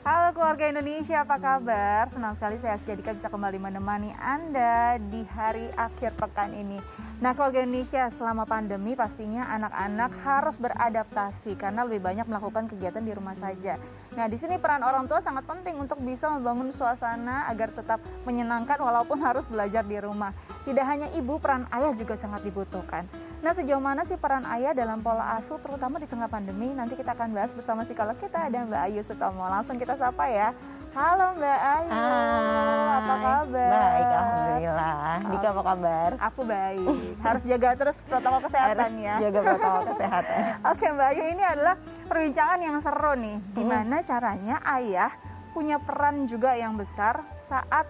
Halo keluarga Indonesia, apa kabar? Senang sekali saya Askia Dika bisa kembali menemani Anda di hari akhir pekan ini. Nah keluarga Indonesia, selama pandemi pastinya anak-anak harus beradaptasi karena lebih banyak melakukan kegiatan di rumah saja. Nah di sini peran orang tua sangat penting untuk bisa membangun suasana agar tetap menyenangkan walaupun harus belajar di rumah. Tidak hanya ibu, peran ayah juga sangat dibutuhkan. Nah sejauh mana sih peran ayah dalam pola asuh terutama di tengah pandemi? Nanti kita akan bahas bersama psikolog kita ada Mbak Ayu Sutomo. Langsung kita sapa ya. Halo Mbak Ayu, apa kabar? Baik, alhamdulillah. Dika apa kabar? Aku baik. Harus jaga terus protokol kesehatan ya. Jaga protokol kesehatan. Oke Mbak Ayu, ini adalah perbincangan yang seru nih. Gimana caranya ayah punya peran juga yang besar saat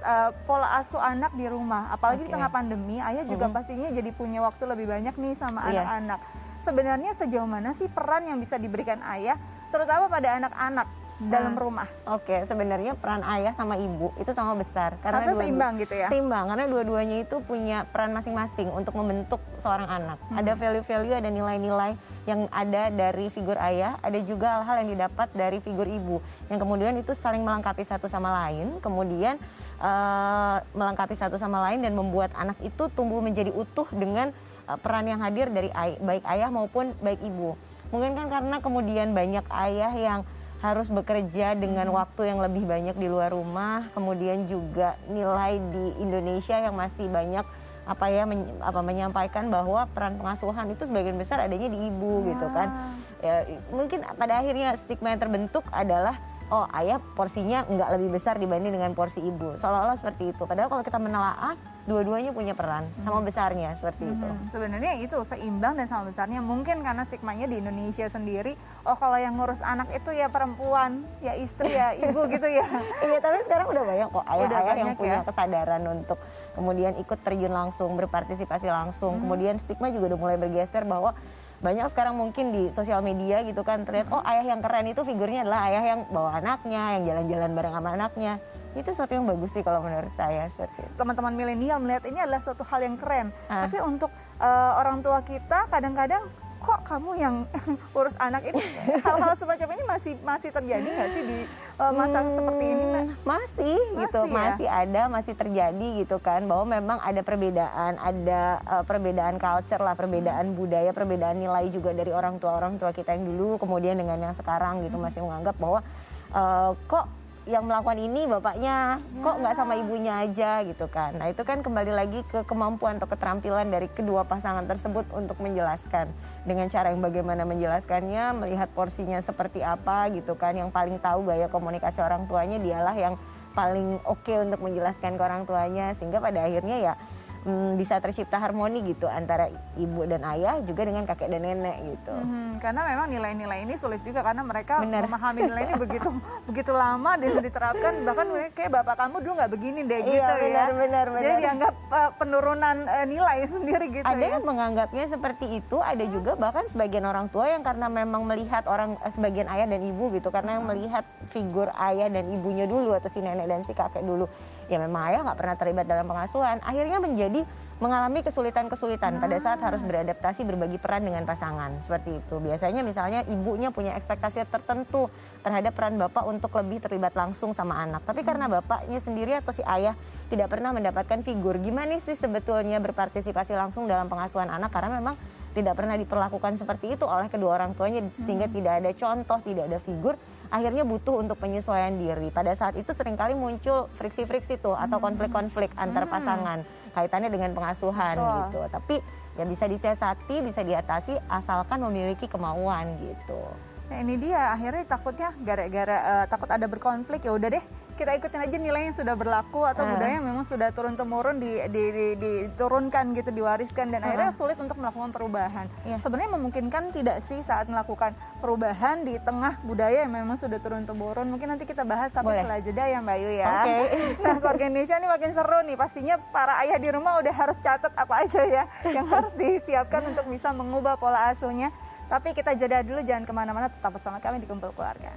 pola asuh anak di rumah. Apalagi di tengah pandemi, ayah juga pastinya jadi punya waktu lebih banyak nih sama anak-anak. Sebenarnya sejauh mana sih peran yang bisa diberikan ayah, terutama pada anak-anak dalam rumah? Oke, sebenarnya peran ayah sama ibu itu sama besar. Karena harusnya seimbang gitu ya? Seimbang, karena dua-duanya itu punya peran masing-masing untuk membentuk seorang anak. Ada value-value, ada nilai-nilai yang ada dari figur ayah, ada juga hal-hal yang didapat dari figur ibu. Yang kemudian itu saling melengkapi satu sama lain, kemudian melengkapi satu sama lain dan membuat anak itu tumbuh menjadi utuh dengan peran yang hadir dari baik ayah maupun baik ibu. Mungkin kan karena kemudian banyak ayah yang harus bekerja dengan waktu yang lebih banyak di luar rumah, kemudian juga nilai di Indonesia yang masih banyak menyampaikan bahwa peran pengasuhan itu sebagian besar adanya di ibu gitu kan. Ya, mungkin pada akhirnya stigma yang terbentuk adalah oh ayah porsinya nggak lebih besar dibanding dengan porsi ibu, seolah-olah seperti itu. Padahal kalau kita menelaah, dua-duanya punya peran sama besarnya seperti itu. Sebenarnya itu seimbang dan sama besarnya. Mungkin karena stigmanya di Indonesia sendiri, oh kalau yang ngurus anak itu ya perempuan, ya istri, ya ibu gitu ya. Iya, tapi sekarang udah banyak kok ayah-ayah yang punya ya kesadaran untuk kemudian ikut terjun langsung, berpartisipasi langsung. Kemudian stigma juga udah mulai bergeser bahwa banyak sekarang mungkin di sosial media gitu kan terlihat oh ayah yang keren itu figurnya adalah ayah yang bawa anaknya, yang jalan-jalan bareng sama anaknya. Itu sesuatu yang bagus sih kalau menurut saya. Teman-teman milenial melihat ini adalah suatu hal yang keren. Tapi untuk orang tua kita kadang-kadang kok kamu yang urus anak ini, hal-hal semacam ini masih terjadi nggak sih di masa seperti ini Mbak? Masih gitu, masih ada, masih terjadi gitu kan, bahwa memang ada perbedaan, perbedaan culture lah, perbedaan budaya, perbedaan nilai juga dari orang tua kita yang dulu, kemudian dengan yang sekarang gitu masih menganggap bahwa kok yang melakukan ini bapaknya, kok nggak sama ibunya aja gitu kan. Nah itu kan kembali lagi ke kemampuan atau keterampilan dari kedua pasangan tersebut untuk menjelaskan. Dengan cara yang bagaimana menjelaskannya, melihat porsinya seperti apa gitu kan. Yang paling tahu gaya komunikasi orang tuanya dialah yang paling oke untuk menjelaskan ke orang tuanya. Sehingga pada akhirnya ya bisa tercipta harmoni gitu antara ibu dan ayah juga dengan kakek dan nenek gitu. Karena memang nilai-nilai ini sulit juga karena mereka memahami nilai ini begitu lama dan diterapkan, bahkan kayak bapak kamu dulu nggak begini deh gitu ya. Benar. Jadi dianggap penurunan nilai sendiri gitu. Ada yang menganggapnya seperti itu, ada juga bahkan sebagian orang tua yang karena memang melihat sebagian ayah dan ibu gitu, karena yang melihat figur ayah dan ibunya dulu atau si nenek dan si kakek dulu, ya memang ayah nggak pernah terlibat dalam pengasuhan, akhirnya mengalami kesulitan-kesulitan pada saat harus beradaptasi berbagi peran dengan pasangan seperti itu. Biasanya misalnya ibunya punya ekspektasi tertentu terhadap peran bapak untuk lebih terlibat langsung sama anak. Tapi karena bapaknya sendiri atau si ayah tidak pernah mendapatkan figur, gimana sih sebetulnya berpartisipasi langsung dalam pengasuhan anak karena memang tidak pernah diperlakukan seperti itu oleh kedua orang tuanya sehingga tidak ada contoh, tidak ada figur. Akhirnya butuh untuk penyesuaian diri. Pada saat itu seringkali muncul friksi-friksi tuh atau konflik-konflik antar pasangan kaitannya dengan pengasuhan gitu. Tapi ya bisa disiasati, bisa diatasi asalkan memiliki kemauan gitu. Nah ini dia akhirnya takutnya gara-gara takut ada berkonflik, ya udah deh kita ikutin aja nilai yang sudah berlaku atau budaya yang memang sudah turun-temurun diturunkan gitu, diwariskan dan akhirnya sulit untuk melakukan perubahan. Sebenarnya memungkinkan tidak sih saat melakukan perubahan di tengah budaya yang memang sudah turun-temurun? Mungkin nanti kita bahas tapi setelah jeda ya Mbak Yu ya. Nah keluarga Indonesia ini makin seru nih, pastinya para ayah di rumah udah harus catat apa aja ya yang harus disiapkan untuk bisa mengubah pola asuhnya. Tapi kita jeda dulu, jangan kemana-mana, tetap bersama kami di Kumpul Keluarga.